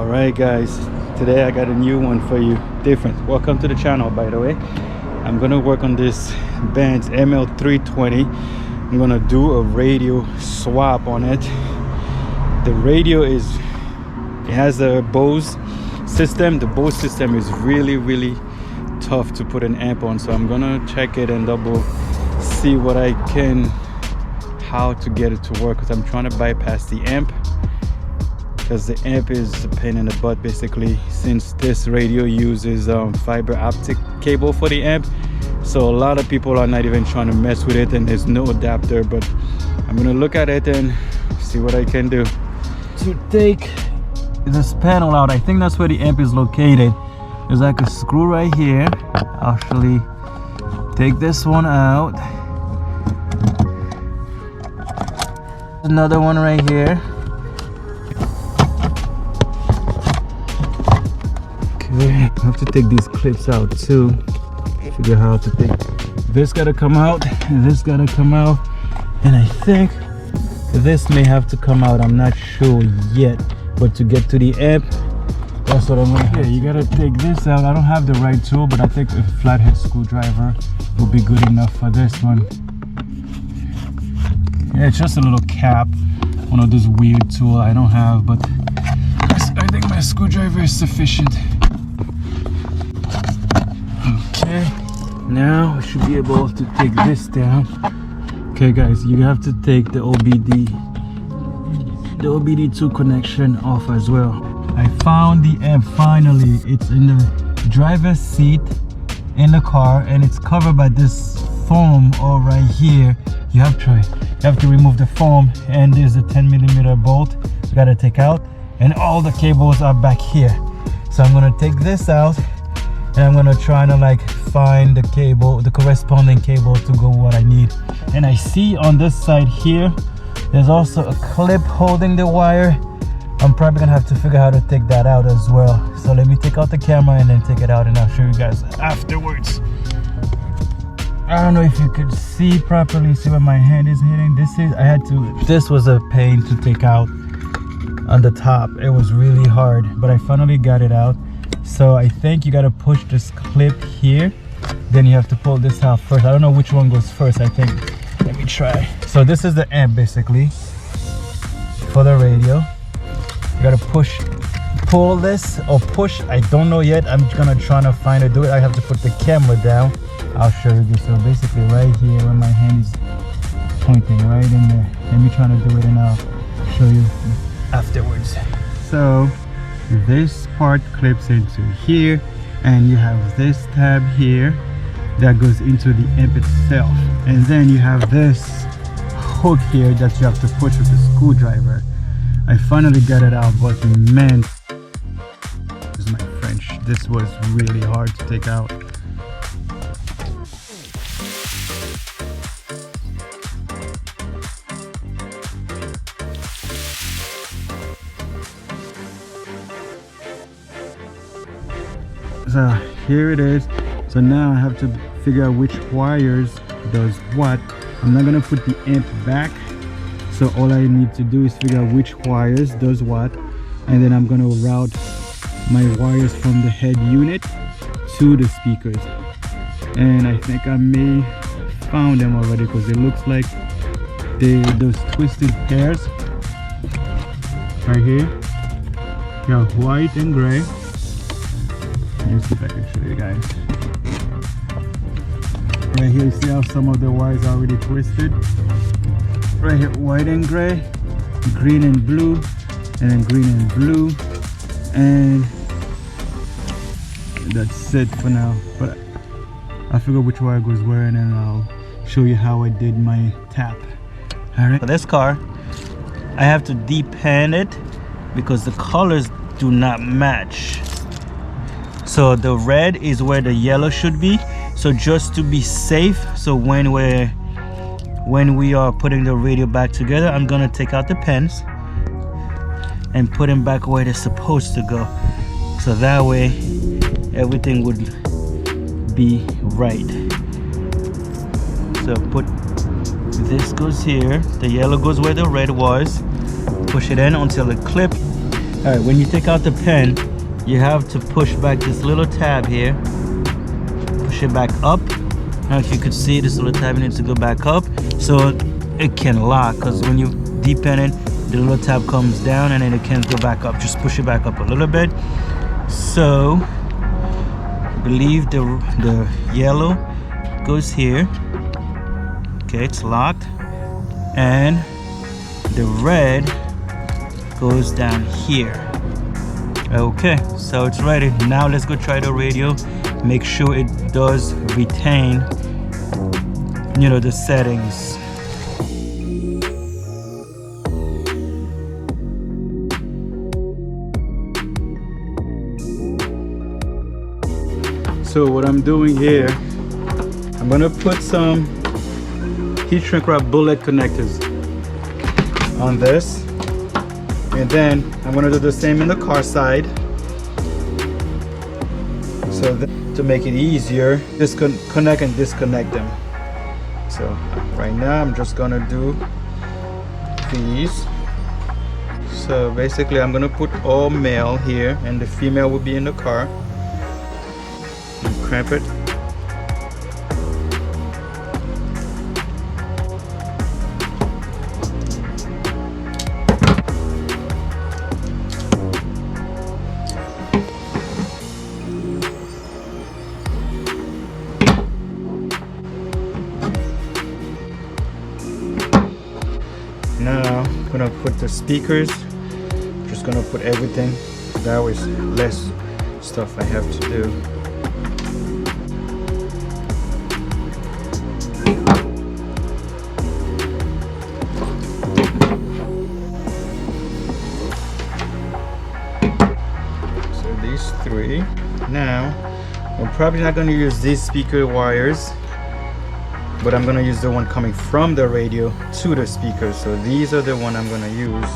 All right guys, today I got a new one for you, different. Welcome to the channel, by the way. I'm gonna work on this Bose ML320. I'm gonna do a radio swap on it. The radio it has a Bose system. The Bose system is really tough to put an amp on, so I'm gonna check it and double see what I can, how to get it to work, because I'm trying to bypass the amp, because the amp is a pain in the butt basically, since this radio uses fiber optic cable for the amp. So a lot of people are not even trying to mess with it, and there's no adapter. But I'm gonna look at it and see what I can do to take this panel out. I think that's where the amp is located. There's like a screw right here. I'll actually take this one out. Another one right here. Okay, I have to take these clips out too. Figure how to take this. Gotta come out, and this gotta come out, and I think this may have to come out. I'm not sure yet, but to get to the amp, that's what I'm gonna do. You gotta take this out. I don't have the right tool, but I think a flathead screwdriver will be good enough for this one. Yeah, it's just a little cap, one of those weird tools I don't have, but I think my screwdriver is sufficient. Okay, now we should be able to take this down. Okay guys, you have to take the OBD2 connection off as well. I found the amp finally. It's in the driver's seat in the car, and it's covered by this foam all right here. You have to remove the foam, and there's a 10mm bolt you gotta take out, and all the cables are back here. So I'm gonna take this out, and I'm gonna try to like find the cable, the corresponding cable to go what I need. And I see on this side here, there's also a clip holding the wire. I'm probably gonna have to figure out how to take that out as well. So let me take out the camera and then take it out, and I'll show you guys afterwards. I don't know if you could see properly, see where my hand is hitting. This was a pain to take out on the top. It was really hard, but I finally got it out. So I think you got to push this clip here, then you have to pull this out first. I don't know which one goes first. I think, let me try. So this is the amp basically for the radio. You got to pull this or push, I don't know yet. I'm gonna try to find it, do it. I have to put the camera down. I'll show you this. So basically right here where my hand is pointing, right in there. Let me try to do it and I'll show you afterwards. So this part clips into here, and you have this tab here that goes into the amp itself, and then you have this hook here that you have to push with the screwdriver. I finally got it out, but man, this is my French, this was really hard to take out. So here it is. So now I have to figure out which wires does what. I'm not gonna put the amp back, so all I need to do is figure out which wires does what, and then I'm gonna route my wires from the head unit to the speakers. And I think I may found them already, because it looks like those twisted pairs right here. You have white and gray. Let me see if I can show you guys. Right here, you see how some of the wires are already twisted. Right here, white and gray, green and blue, and then green and blue, and that's it for now. But I figure which wire goes where, and then I'll show you how I did my tap. All right. For this car, I have to depan it because the colors do not match. So the red is where the yellow should be. So just to be safe, so when we are putting the radio back together, I'm gonna take out the pins and put them back where they're supposed to go. So that way everything would be right. So this goes here, the yellow goes where the red was, push it in until the clip Alright, when you take out the pen, you have to push back this little tab here. Push it back up. Now if you could see, this little tab needs to go back up so it can lock, because when you depen it, the little tab comes down and then it can't go back up. Just push it back up a little bit. So I believe the yellow goes here. Okay, it's locked. And the red goes down here. Okay, so it's ready. Now let's go try the radio. Make sure it does retain, you know, the settings. So what I'm doing here, I'm gonna put some heat shrink wrap bullet connectors on this, and then I'm gonna do the same in the car side. So to make it easier, connect and disconnect them. So right now I'm just gonna do these. So basically I'm gonna put all male here and the female will be in the car. And crimp it. Now I'm gonna put the speakers. Just gonna put everything. That was less stuff I have to do. So these three. Now I'm probably not gonna use these speaker wires, but I'm gonna use the one coming from the radio to the speaker. So these are the one I'm gonna use.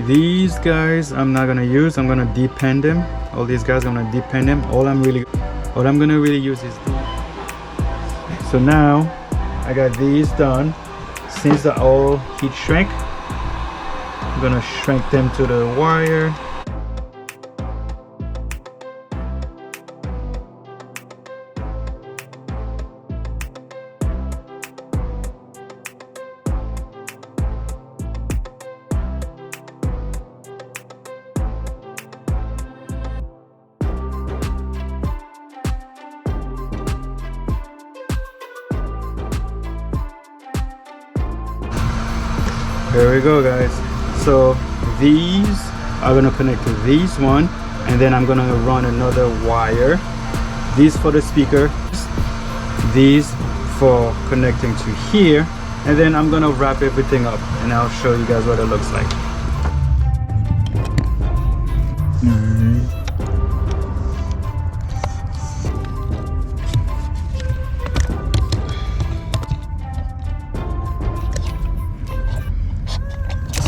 These guys I'm not gonna use. I'm gonna depen them. All these guys I'm gonna depen them. All I'm gonna really use is these. So now I got these done. Since they're all heat shrink, I'm gonna shrink them to the wire. There we go, guys. So these are gonna connect to these one, and then I'm gonna run another wire. These for the speaker, these for connecting to here, and then I'm gonna wrap everything up and I'll show you guys what it looks like.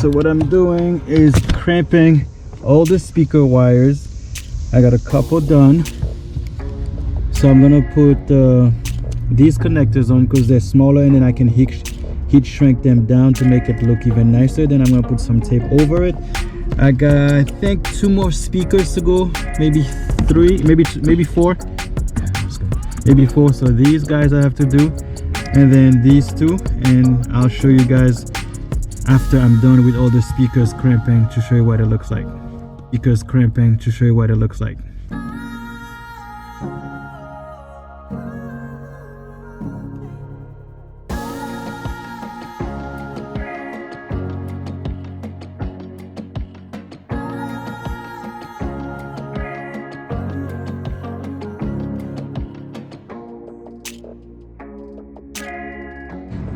So what I'm doing is crimping all the speaker wires. I got a couple done. So I'm gonna put these connectors on because they're smaller, and then I can heat shrink them down to make it look even nicer. Then I'm gonna put some tape over it. I got, I think, 2 more speakers to go, maybe 3, maybe 4, maybe 4. So these guys I have to do, and then these 2, and I'll show you guys after I'm done with all the speakers crimping to show you what it looks like. Speakers crimping to show you what it looks like.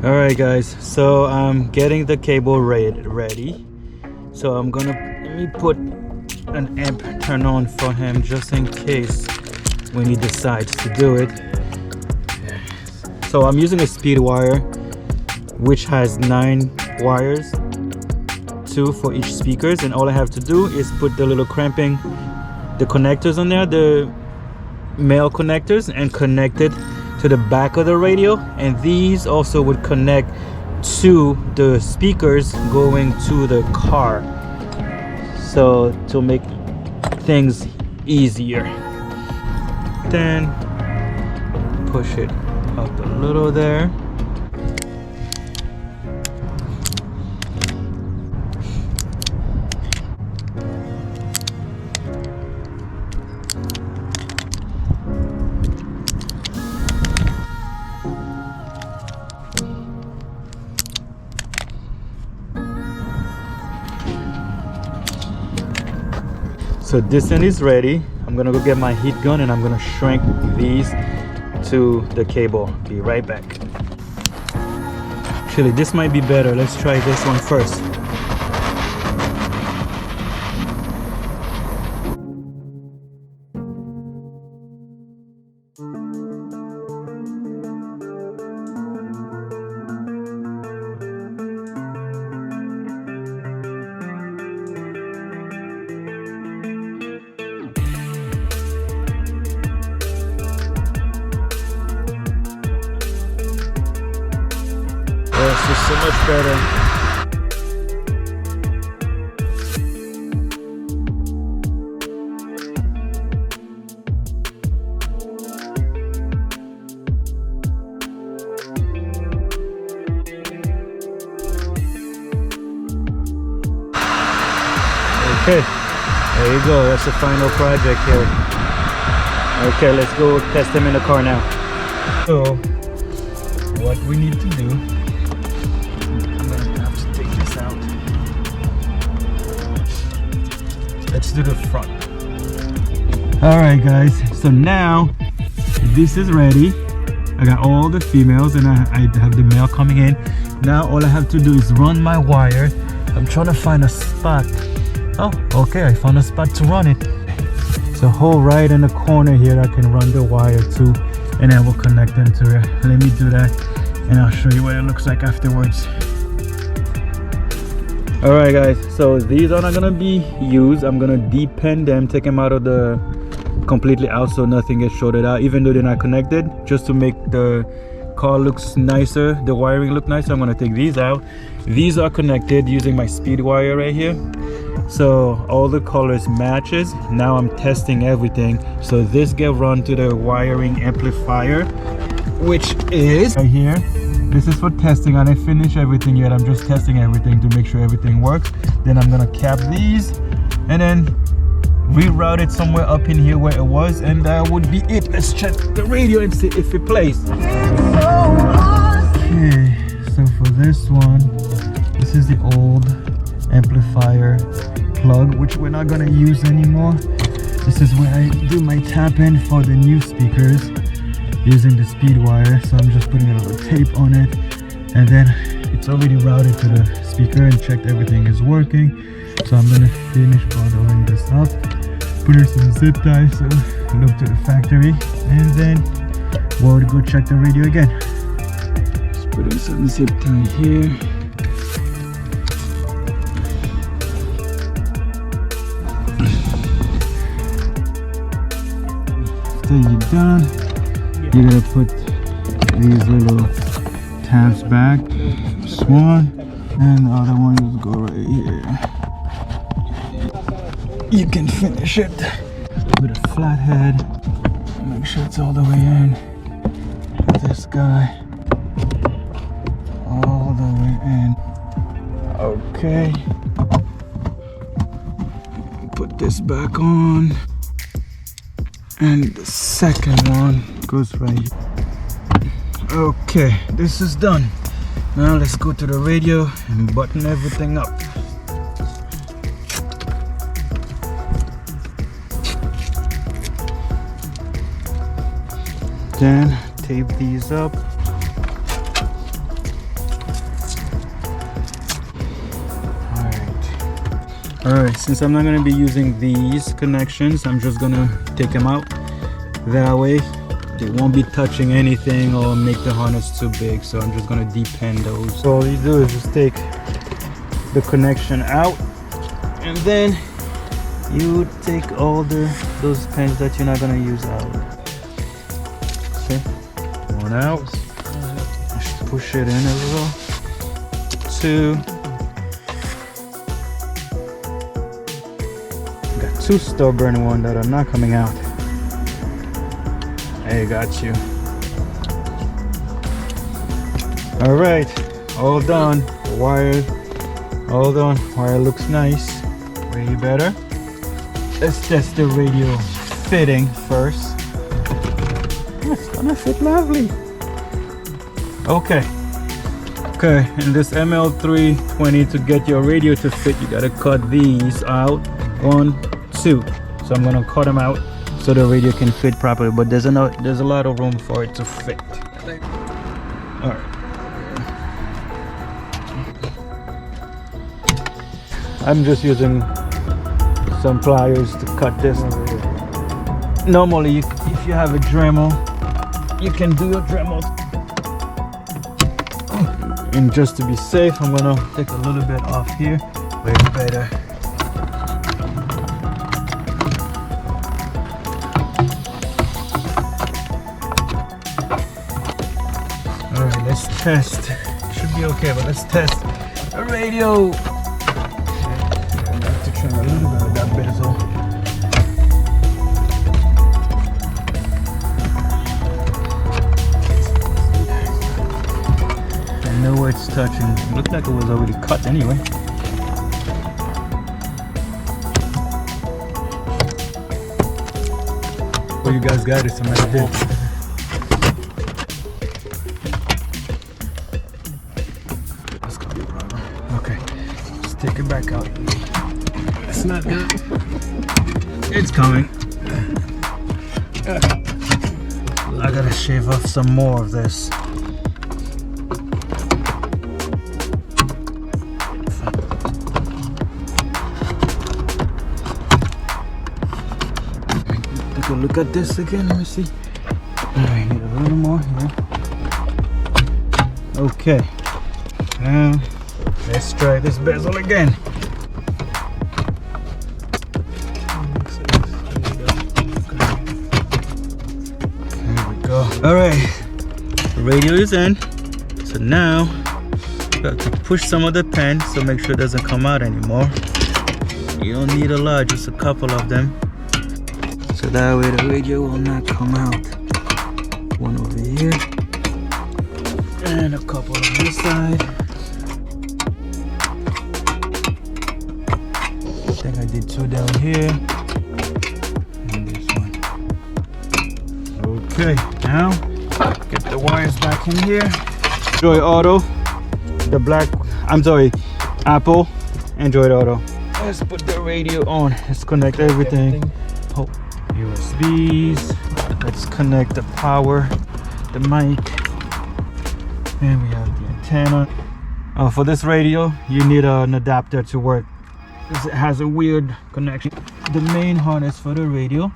Alright guys, so I'm getting the cable ready. So I'm gonna, let me put an amp turn on for him just in case when he decides to do it. So I'm using a speed wire which has 9 wires, 2 for each speakers, and all I have to do is put the little crimping, the connectors on there, the male connectors, and connect it to the back of the radio, and these also would connect to the speakers going to the car, so to make things easier. Then push it up a little there. So this end is ready. I'm gonna go get my heat gun and I'm gonna shrink these to the cable. Be right back. Actually, this might be better. Let's try this one first. This is so much better. Okay, there you go. That's the final project here. Okay, let's go test them in the car now. So, what we need to do, let's do the front. Alright guys, so now this is ready. I got all the females and I have the male coming in. Now all I have to do is run my wire. I'm trying to find a spot. Oh, okay, I found a spot to run it. It's a hole right in the corner here I can run the wire to, and then we'll connect them to it. Let me do that and I'll show you what it looks like afterwards. Alright guys, so these are not gonna be used. I'm gonna depen them, take them out of the completely out so nothing gets shorted out, even though they're not connected, just to make the car looks nicer, the wiring look nicer. I'm gonna take these out. These are connected using my speed wire right here, so all the colors matches. Now I'm testing everything, so this get run to the wiring amplifier, which is right here. This is for testing. I didn't finish everything yet. I'm just testing everything to make sure everything works. Then I'm gonna cap these and then reroute it somewhere up in here where it was, and that would be it. Let's check the radio and see if it plays. Okay, so for this one, this is the old amplifier plug, which we're not gonna use anymore. This is where I do my tap in for the new speakers using the speed wire. So I'm just putting a little tape on it, and then it's already routed to the speaker and checked everything is working. So I'm gonna finish bottling this up, put in some zip ties, so look to the factory, and then we'll go check the radio again. Just put in some zip tie here. After you're done, you're gonna put these little tabs back. This one, and the other one will go right here. You can finish it with a flathead. Make sure it's all the way in. This guy all the way in. Okay. Put this back on. And the second one goes right here. Okay, this is done. Now let's go to the radio and button everything up. Then tape these up. Alright, since I'm not going to be using these connections, I'm just going to take them out. That way they won't be touching anything or make the harness too big, so I'm just going to depend those. So all you do is just take the connection out, and then you take all those pins that you're not going to use out. Okay, one out. Just push it in a little. Two. Got two stubborn ones that are not coming out. Hey, got you. All right, all done. Wire, all done. Wire looks nice. Way better. Let's test the radio fitting first. It's gonna fit lovely. Okay. Okay, in this ML320, to get your radio to fit, you gotta cut these out. 1, 2. So I'm gonna cut them out so the radio can fit properly, but there's a lot of room for it to fit. All right. I'm just using some pliers to cut this. Normally, if you have a Dremel, you can do a Dremel. And just to be safe, I'm gonna take a little bit off here. Way better. Alright, let's test. Should be okay, but let's test the radio. I have to trim a little bit of that bezel. I know where it's touching. It looked like it was already cut anyway. Well, you guys got it, somebody did. That's gonna be a problem. Okay, let's take it back out. It's not good. It's coming. I gotta shave off some more of this. Look at this again, let me see. I need a little more here. Okay, now let's try this bezel again. There we go. All right, the radio is in. So now we have to push some of the pins, so make sure it doesn't come out anymore. You don't need a lot, just a couple of them. So that way the radio will not come out. One over here. And a couple on this side. I think I did 2 down here. And this one. Okay, now get the wires back in here. Android Auto. The black, I'm sorry, Apple, Android Auto. Let's put the radio on. Let's connect everything. Oh. USBs. Let's connect the power, the mic, and we have the antenna. For this radio, you need an adapter to work because it has a weird connection. The main harness for the radio,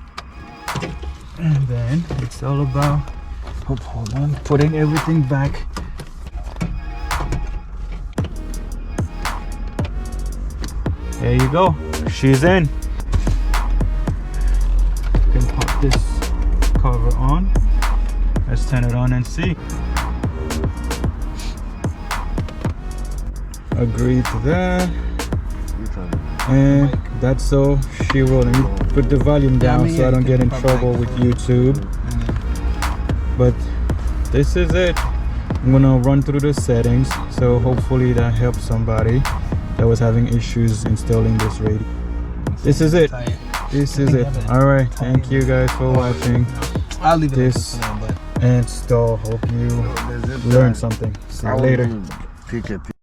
and then it's all about hold on, putting everything back. There you go. She's in. Pop this cover on. Let's turn it on and see. Agree to that. And that's so she will. Let me put the volume down so I don't get in trouble with YouTube. But this is it. I'm gonna run through the settings, so hopefully that helps somebody. that was having issues installing this radio. This is it. This is it. All right. Thank you guys for watching. I'll leave this install. Hope you learned something. See you later.